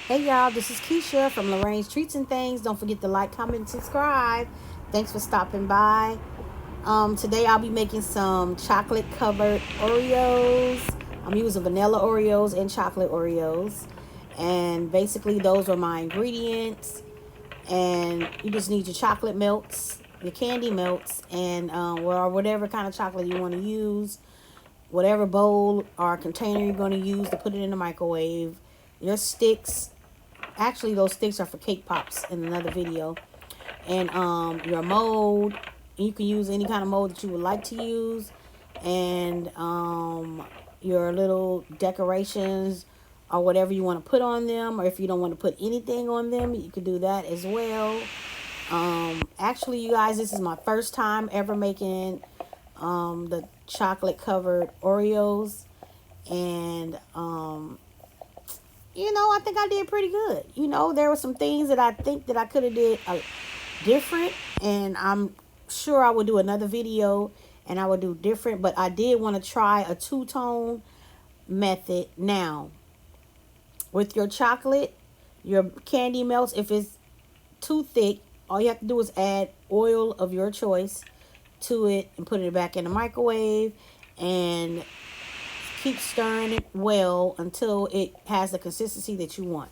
Hey y'all, this is Keisha from Lorraine's Treats and Things. Don't forget to like, comment, and subscribe. Thanks for stopping by. Today I'll be making some chocolate covered Oreos. I'm using vanilla Oreos and chocolate Oreos. And basically those are my ingredients. And you just need your chocolate melts, your candy melts, and or whatever kind of chocolate you want to use. Whatever bowl or container you're going to use to put it in the microwave. Your sticks, actually those sticks are for cake pops in another video, and your mold. You can use any kind of mold that you would like to use, and your little decorations or whatever you want to put on them, or if you don't want to put anything on them, you could do that as well. Actually, you guys, this is my first time ever making the chocolate covered Oreos, and I think I did pretty good. There were some things that I think that I could have did different, and I'm sure I will do another video and I will do different, but I did want to try a two-tone method. Now, with your chocolate, your candy melts, if it's too thick, all you have to do is add oil of your choice to it and put it back in the microwave and keep stirring it well until it has the consistency that you want,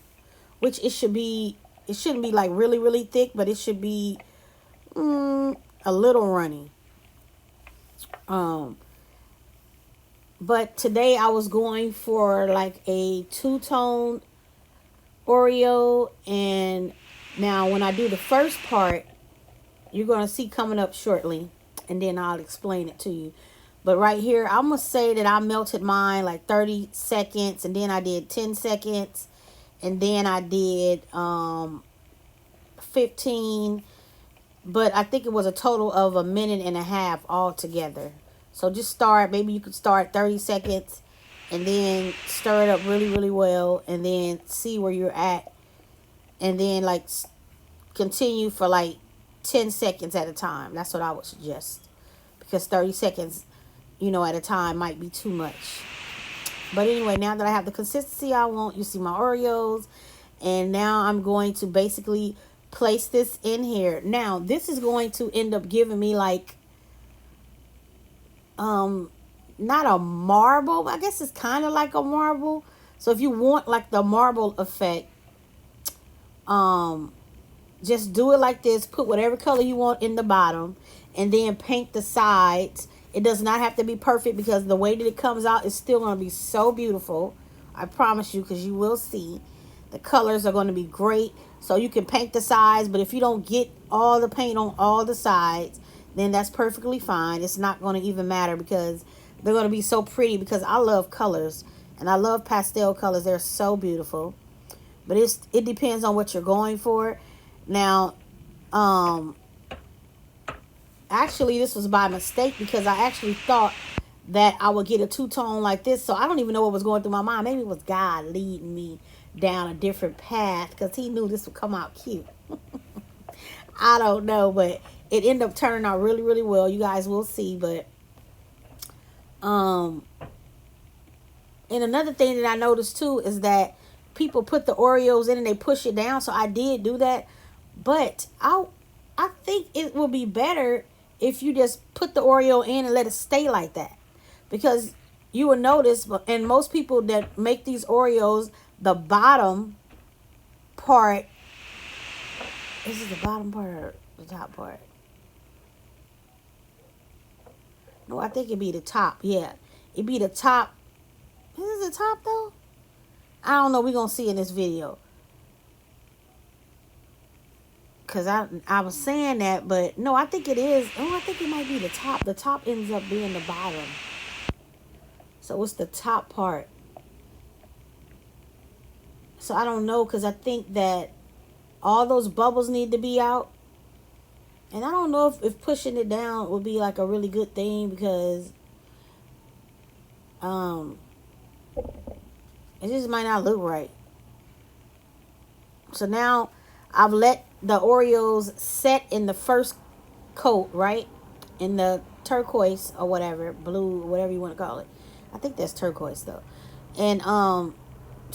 which it should be. It shouldn't be like really really thick, but it should be a little runny. um but today I was going for like a two-tone Oreo, and now when I do the first part, you're going to see coming up shortly, and then I'll explain it to you. But right here, I'm going to say that I melted mine like 30 seconds, and then I did 10 seconds, and then I did 15. But I think it was a total of a minute and a half altogether. So just start, maybe you could start 30 seconds and then stir it up really, really well, and then see where you're at, and then like continue for like 10 seconds at a time. That's what I would suggest, because 30 seconds, at a time might be too much. But anyway, now that I have the consistency I want, you see my Oreos, and now I'm going to basically place this in here. Now, this is going to end up giving me like not a marble, I guess it's kind of like a marble. So if you want like the marble effect, just do it like this. Put whatever color you want in the bottom, and then paint the sides. It does not have to be perfect, because the way that it comes out is still going to be so beautiful. I promise you, because you will see. The colors are going to be great. So you can paint the sides, but if you don't get all the paint on all the sides, then that's perfectly fine. It's not going to even matter, because they're going to be so pretty, because I love colors. And I love pastel colors. They're so beautiful. But it depends on what you're going for. Now, actually, this was by mistake, because I actually thought that I would get a two-tone like this. So I don't even know what was going through my mind. Maybe it was God leading me down a different path, because he knew this would come out cute. I don't know, but it ended up turning out really, really well. You guys will see. But and another thing that I noticed too is that people put the Oreos in and they push it down. So I did do that, but I think it will be better if you just put the Oreo in and let it stay like that, because you will notice, and most people that make these Oreos, the bottom part, this is the bottom part or the top part? No, I think it'd be the top. Yeah, it'd be the top. Is it the top though? I don't know. We're going to see in this video. Because I was saying that, but no, I think it is. Oh, I think it might be the top. The top ends up being the bottom. So it's the top part. So I don't know, because I think that all those bubbles need to be out. And I don't know if pushing it down would be like a really good thing, because it just might not look right. So now I've let the Oreos set in the first coat, right? In the turquoise or whatever, blue, whatever you want to call it. I think that's turquoise though. And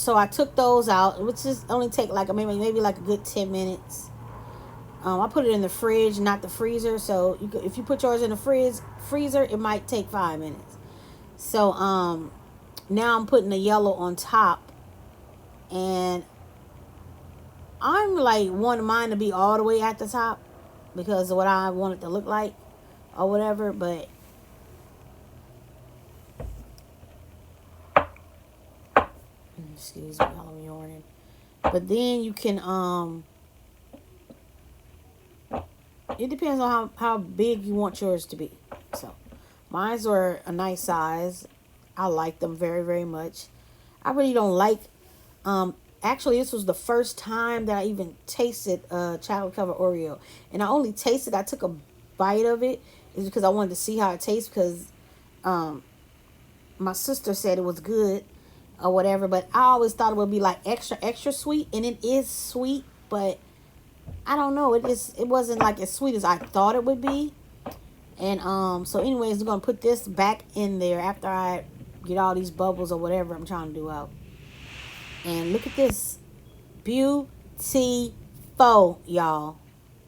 So I took those out, which is only take like maybe like a good 10 minutes. I put it in the fridge, not the freezer. So if you put yours in the freezer, it might take 5 minutes. So now I'm putting the yellow on top, and I'm like wanting mine to be all the way at the top because of what I want it to look like or whatever. But excuse me, I'm yawning. But then you can it depends on how big you want yours to be. So mine's are a nice size. I like them very, very much. I really don't like actually this was the first time that I even tasted chocolate covered Oreo. And I only tasted, I took a bite of it is because I wanted to see how it tastes because my sister said it was good or whatever, but I always thought it would be like extra extra sweet, and it is sweet, but I don't know. It wasn't like as sweet as I thought it would be. And so anyways, I'm gonna put this back in there after I get all these bubbles or whatever I'm trying to do out. And look at this. Beautiful, y'all.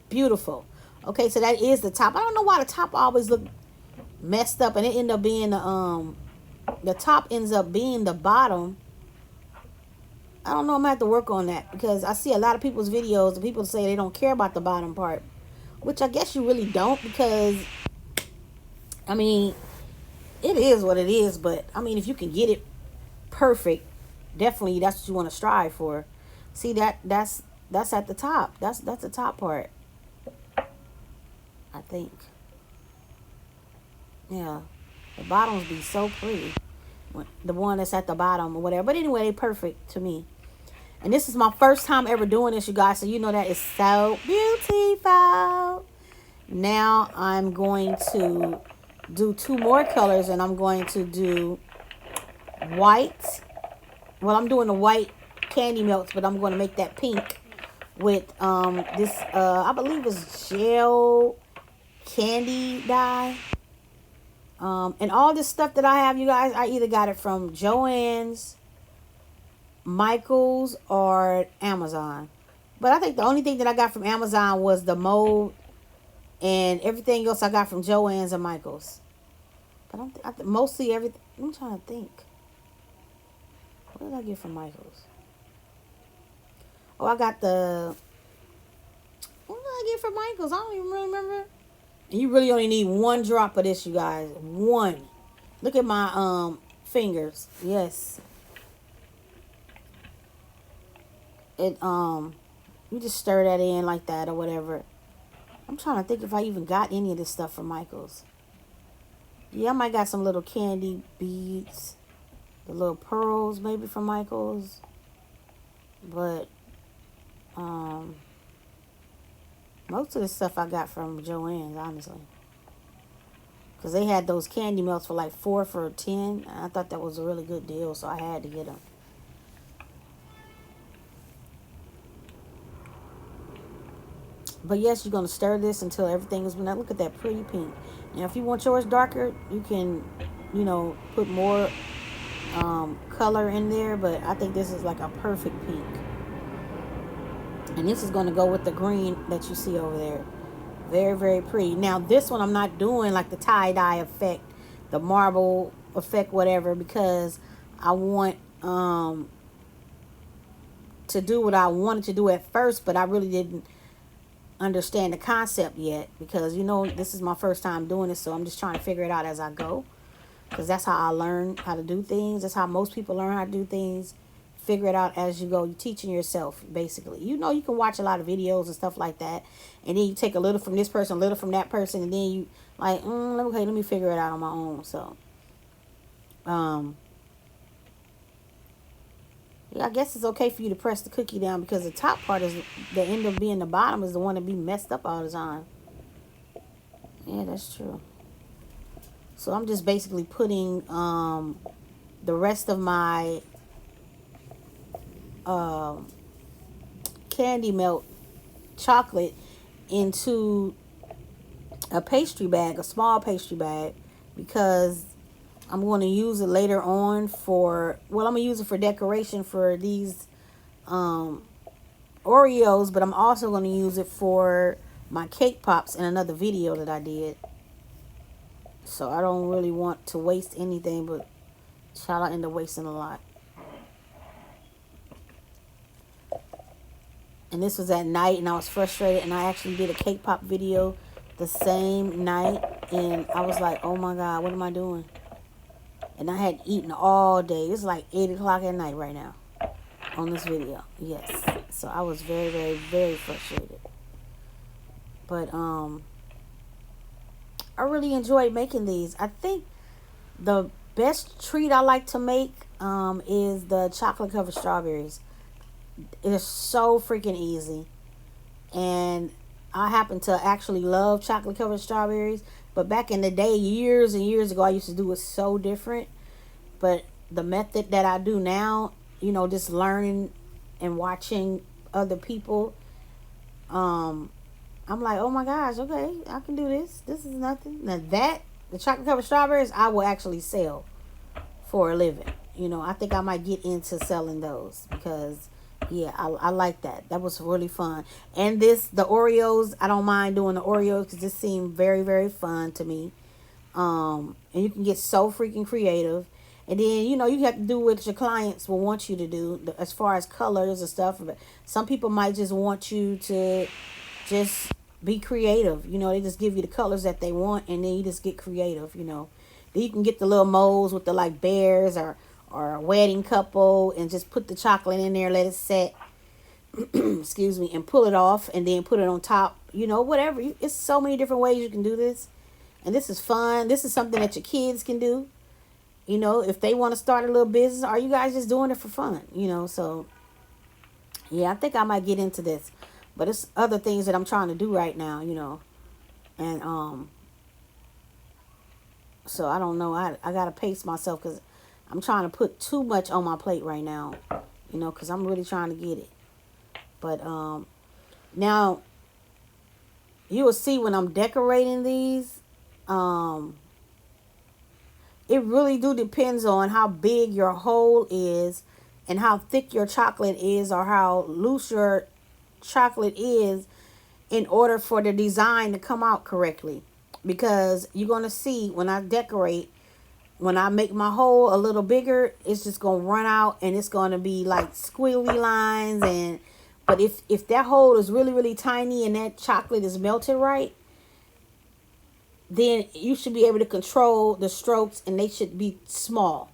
Beautiful. Okay, so that is the top. I don't know why the top always look messed up, and it ended up being the top ends up being the bottom. I don't know. I'm gonna have to work on that because I see a lot of people's videos and people say they don't care about the bottom part, which I guess you really don't because, I mean, it is what it is. But I mean, if you can get it perfect, definitely that's what you want to strive for. See that's at the top. That's the top part. I think. Yeah, the bottoms be so pretty. The one that's at the bottom or whatever. But anyway, they perfect to me. And this is my first time ever doing this, you guys. So you know that is so beautiful. Now I'm going to do two more colors, and I'm going to do white. Well, I'm doing the white candy melts, but I'm going to make that pink with this, I believe it's gel candy dye. And all this stuff that I have, you guys, I either got it from Joann's, Michael's, or Amazon. But I think the only thing that I got from Amazon was the mold, and everything else I got from Joann's and Michael's. But mostly everything. I'm trying to think. What did I get from Michael's? Oh, I got the. What did I get from Michael's? I don't even really remember. And you really only need one drop of this, you guys. One. Look at my fingers. Yes. It you just stir that in like that or whatever. I'm trying to think if I even got any of this stuff from Michael's. Yeah, I might got some little candy beads, the little pearls maybe from Michael's. But most of the stuff I got from Joann's, honestly. Because they had those candy melts for like 4 for 10. And I thought that was a really good deal, so I had to get them. But yes, you're going to stir this until everything is... Now look at that pretty pink. Now, if you want yours darker, you can, put more color in there. But I think this is like a perfect pink. And this is going to go with the green that you see over there. Very, very pretty. Now, this one I'm not doing like the tie-dye effect, the marble effect, whatever, because I want to do what I wanted to do at first, but I really didn't understand the concept yet because, this is my first time doing this, so I'm just trying to figure it out as I go because that's how I learn how to do things. That's how most people learn how to do things. Figure it out as you go. You're teaching yourself, basically. You can watch a lot of videos and stuff like that. And then you take a little from this person, a little from that person. And then you like, okay, let me figure it out on my own. So, yeah, I guess it's okay for you to press the cookie down because the top part is the end up being the bottom is the one that be messed up all the time. Yeah, that's true. So I'm just basically putting the rest of my candy melt chocolate into a pastry bag, a small pastry bag, because I'm going to use it later on for, well, I'm going to use it for decoration for these um, Oreos, but I'm also going to use it for my cake pops in another video that I did. So I don't really want to waste anything, but child, I end up wasting a lot. And this was at night, and I was frustrated, and I actually did a cake pop video the same night, and I was like, oh my God, what am I doing? And I had eaten all day. It's like 8 o'clock at night right now on this video. Yes. So I was very, very, very frustrated. But I really enjoyed making these. I think the best treat I like to make is the chocolate covered strawberries. It is so freaking easy. And I happen to actually love chocolate covered strawberries. But back in the day, years and years ago, I used to do it so different. But the method that I do now, just learning and watching other people, I'm like, oh my gosh, okay, I can do this. This is nothing. Now the chocolate covered strawberries, I will actually sell for a living. I think I might get into selling those because, yeah, I like that. That was really fun. And the Oreos, I don't mind doing the Oreos because this seemed very, very fun to me. And you can get so freaking creative. And then, you have to do what your clients will want you to do as far as colors and stuff. But some people might just want you to just be creative. They just give you the colors that they want, and then you just get creative, Then you can get the little molds with the like bears or a wedding couple and just put the chocolate in there, let it set, excuse me, and pull it off and then put it on top, whatever. It's so many different ways you can do this. And this is fun. This is something that your kids can do. If they want to start a little business, are you guys just doing it for fun? So yeah, I think I might get into this. But it's other things that I'm trying to do right now, And so I don't know. I got to pace myself because I'm trying to put too much on my plate right now, because I'm really trying to get it. But now you will see when I'm decorating these, it really do depends on how big your hole is and how thick your chocolate is or how loose your chocolate is in order for the design to come out correctly. Because you're going to see when I decorate, when I make my hole a little bigger, it's just going to run out and it's going to be like squiggly lines. But if that hole is really, really tiny and that chocolate is melted right, then you should be able to control the strokes and they should be small.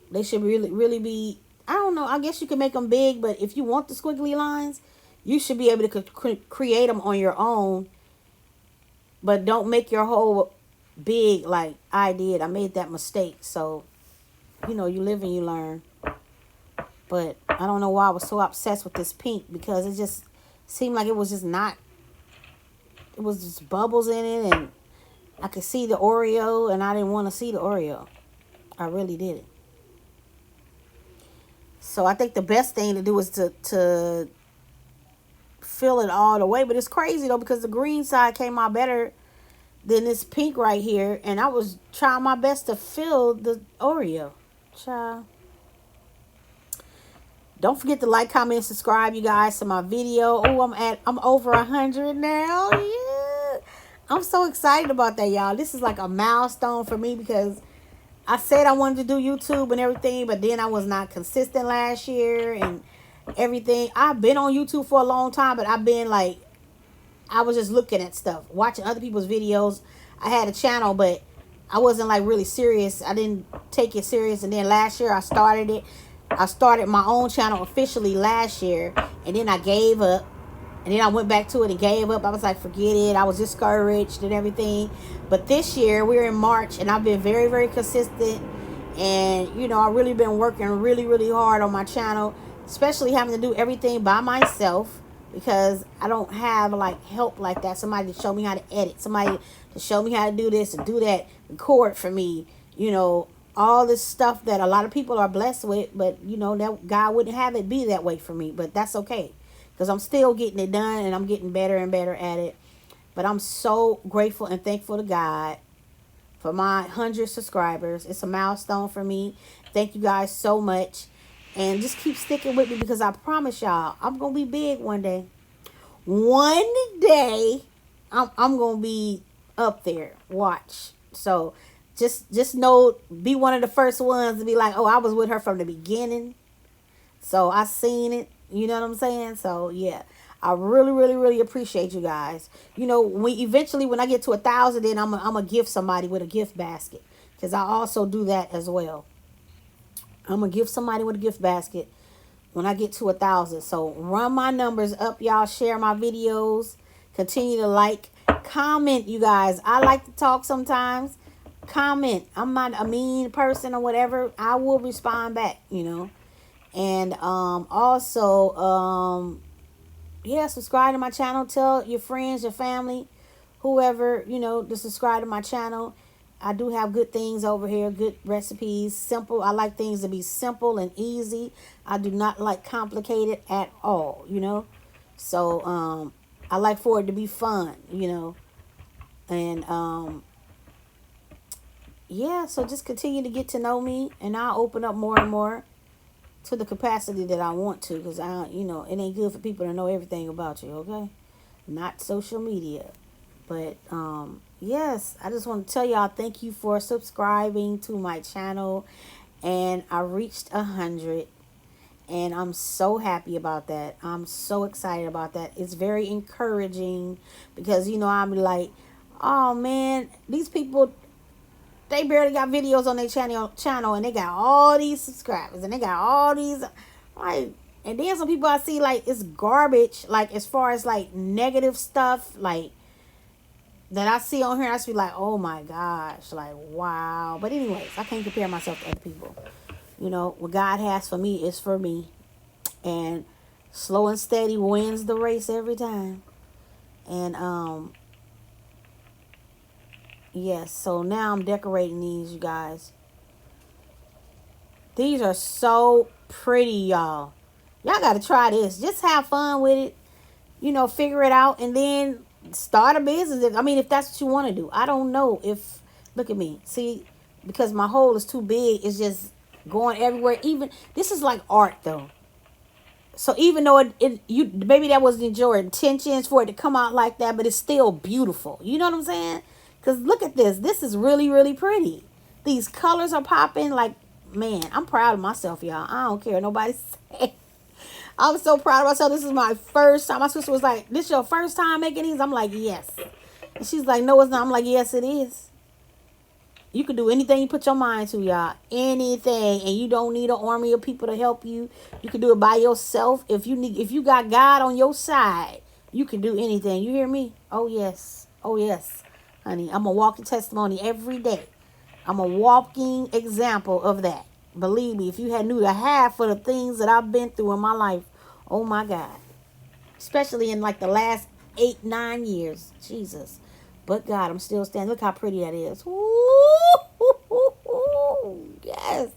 They should really, really be, I don't know, I guess you can make them big, but if you want the squiggly lines, you should be able to create them on your own. But don't make your hole big like I did. I made that mistake. So, you live and you learn. But I don't know why I was so obsessed with this pink because it just seemed like it was just not, it was just bubbles in it and I could see the Oreo and I didn't want to see the Oreo. I really didn't. So I think the best thing to do is to fill it all the way. But it's crazy though because the green side came out better than this pink right here. And I was trying my best to fill the Oreo. Child. Don't forget to like, comment, and subscribe, you guys, to my video. Oh, I'm over 100 now. Yeah. I'm so excited about that, y'all. This is like a milestone for me because I said I wanted to do YouTube and everything, but then I was not consistent last year and everything. I've been on YouTube for a long time, but I've been like, I was just looking at stuff, watching other people's videos. I had a channel, but I wasn't like really serious. I didn't take it serious. And then last year I started it. I started my own channel officially last year, and then I gave up, and then I went back to it and gave up. I was like, forget it. I was discouraged and everything. But this year, we're in March, and I've been very, very consistent, and, I've really been working really, really hard on my channel, especially having to do everything by myself because I don't have, like, help like that. Somebody to show me how to edit, somebody to show me how to do this and do that, record for me, all this stuff that a lot of people are blessed with, but that God wouldn't have it be that way for me, but that's okay because I'm still getting it done and I'm getting better and better at it. But I'm so grateful and thankful to God for my 100 subscribers. It's a milestone for me. Thank you guys so much. And just keep sticking with me, because I promise y'all, I'm going to be big one day. One day, I'm going to be up there. Watch. So just know, be one of the first ones to be like, oh, I was with her from the beginning. So I seen it. You know what I'm saying? So yeah. I really, really, really appreciate you guys. You know, when I get to 1,000, then I'm gonna gift somebody with a gift basket, because I also do that as well. I'm gonna give somebody with a gift basket when I get to 1,000. So run my numbers up, y'all. Share my videos. Continue to like, comment, you guys. I like to talk sometimes. Comment. I'm not a mean person or whatever. I will respond back. And also yeah, subscribe to my channel. Tell your friends, your family, whoever, to subscribe to my channel. I do have good things over here, good recipes, simple. I like things to be simple and easy. I do not like complicated at all. So I like for it to be fun. And yeah, so just continue to get to know me, and I'll open up more and more to the capacity that I want to, because it ain't good for people to know everything about you, okay? Not social media. But yes, I just want to tell y'all thank you for subscribing to my channel, and I reached 100, and I'm so happy about that. I'm so excited about that. It's very encouraging, because I'm like, oh man, these people, they barely got videos on their channel, and they got all these subscribers, and they got all these, like, and then some people I see, like, it's garbage, like, as far as, like, negative stuff, like, that I see on here. I just be like, oh my gosh, like, wow. But anyways, I can't compare myself to other people. What God has for me is for me, and slow and steady wins the race every time. And yes, so now I'm decorating these, you guys. These are so pretty, y'all. Y'all got to try this. Just have fun with it. Figure it out, and then start a business. I mean, if that's what you want to do. I don't know if, look at me. See, because my hole is too big, it's just going everywhere. Even, this is like art, though. So even though maybe that wasn't your intentions for it to come out like that, but it's still beautiful. You know what I'm saying? Because look at this. This is really, really pretty. These colors are popping. Like, man, I'm proud of myself, y'all. I don't care what nobody say. I'm so proud of myself. This is my first time. My sister was like, this your first time making these? I'm like, yes. And she's like, no, it's not. I'm like, yes, it is. You can do anything you put your mind to, y'all. Anything. And you don't need an army of people to help you. You can do it by yourself. If you got God on your side, you can do anything. You hear me? Oh, yes. Oh, yes. Honey, I'm a walking testimony every day. I'm a walking example of that. Believe me, if you had knew the half of the things that I've been through in my life, oh my God. Especially in like the last 8-9 years. Jesus. But God, I'm still standing. Look how pretty that is. Ooh, yes.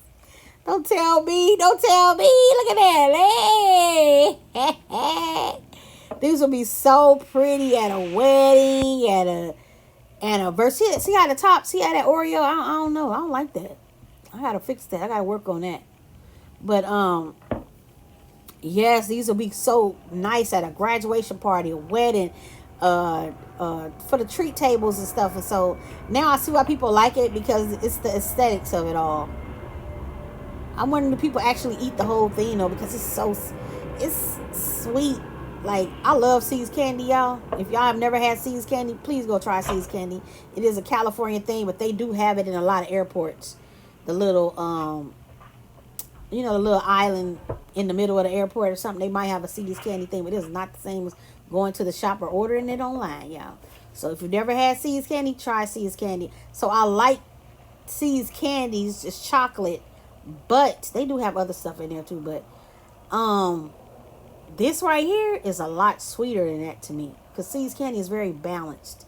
Don't tell me. Don't tell me. Look at that. Hey. These will be so pretty at a wedding, at a anniversary. See how the top, see how that Oreo? I don't know. I don't like that. I gotta fix that. I gotta work on that. But yes, these will be so nice at a graduation party, a wedding, for the treat tables and stuff. And so now I see why people like it, because it's the aesthetics of it all. I'm wondering if people actually eat the whole thing though, because it's sweet. Like, I love See's candy, y'all. If y'all have never had See's candy, please go try See's candy. It is a California thing, but they do have it in a lot of airports. The little the little island in the middle of the airport or something, they might have a See's candy thing, but it's not the same as going to the shop or ordering it online, y'all. So if you've never had See's candy, try See's candy. So I like See's candies, just chocolate, but they do have other stuff in there too. But this right here is a lot sweeter than that to me, because See's candy is very balanced.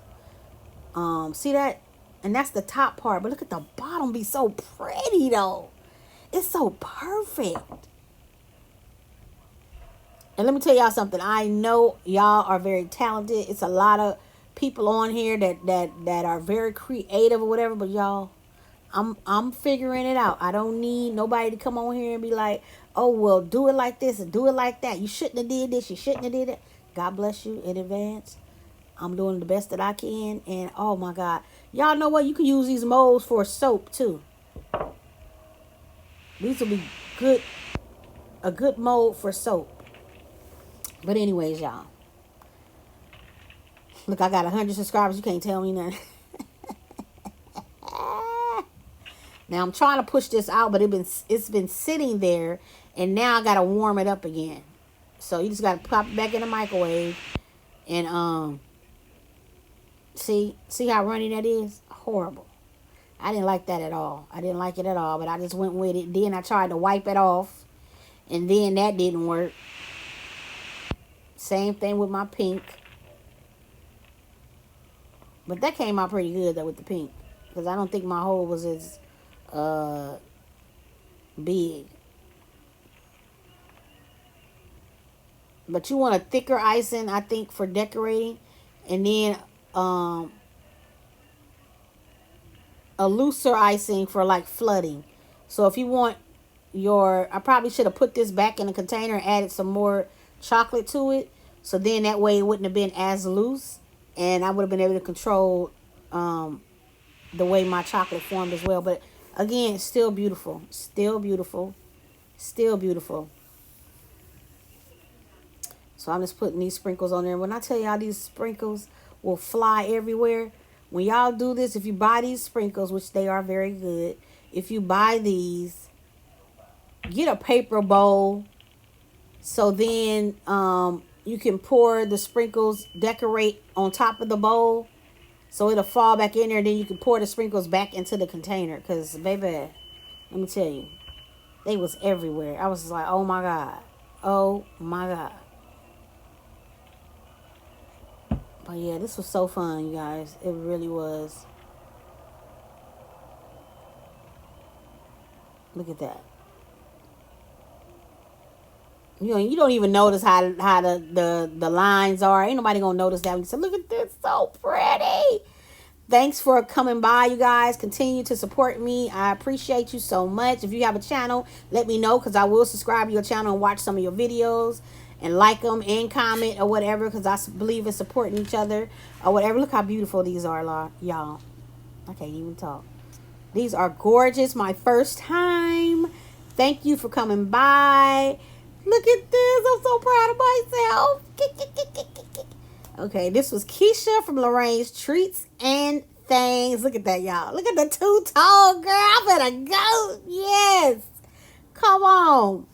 See that? And that's the top part, but look at the bottom, be so pretty though. It's so perfect. And let me tell y'all something. I know y'all are very talented. It's a lot of people on here that are very creative or whatever, but y'all, I'm figuring it out. I don't need nobody to come on here and be like, oh well, do it like this and do it like that. You shouldn't have did this, you shouldn't have did it. God bless you in advance. I'm doing the best that I can, and oh my God. Y'all know what? You can use these molds for soap too. These will be good, a good mold for soap. But anyways, y'all. Look, I got 100 subscribers. You can't tell me nothing. Now I'm trying to push this out, but it's been sitting there, and now I gotta warm it up again. So you just gotta pop it back in the microwave, and see how runny that is? Horrible. I didn't like that at all. I didn't like it at all, but I just went with it. Then I tried to wipe it off, and then that didn't work. Same thing with my pink. But that came out pretty good, though, with the pink. Because I don't think my hole was as big. But you want a thicker icing, I think, for decorating. And then a looser icing for like flooding. So if you want I probably should have put this back in the container and added some more chocolate to it. So then that way it wouldn't have been as loose. And I would have been able to control the way my chocolate formed as well. But again, it's still beautiful. Still beautiful. Still beautiful. So I'm just putting these sprinkles on there. When I tell y'all these sprinkles will fly everywhere. When y'all do this, if you buy these sprinkles, which they are very good, if you buy these, get a paper bowl. So then you can pour the sprinkles, decorate on top of the bowl. So it'll fall back in there. Then you can pour the sprinkles back into the container. Because, baby, let me tell you, they was everywhere. I was just like, oh my God. Oh my God. But yeah, this was so fun, you guys. It really was. Look at that. You know, you don't even notice how the lines are. Ain't nobody gonna notice that. You say, look at this, so pretty. Thanks for coming by, you guys. Continue to support me. I appreciate you so much. If you have a channel, let me know, because I will subscribe to your channel and watch some of your videos and like them and comment or whatever, because I believe in supporting each other or whatever. Look how beautiful these are, y'all. I can't even talk. These are gorgeous. My first time. Thank you for coming by. Look at this. I'm so proud of myself. Okay, this was Keisha from Lorraine's Treats and Things. Look at that, y'all. Look at the too tall girl. I better go. Yes. Come on.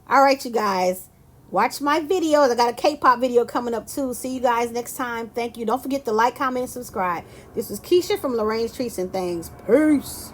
All right, you guys. Watch my videos. I got a K-pop video coming up too. See you guys next time. Thank you. Don't forget to like, comment, and subscribe. This was Keisha from Lorraine's Treats and Things. Peace.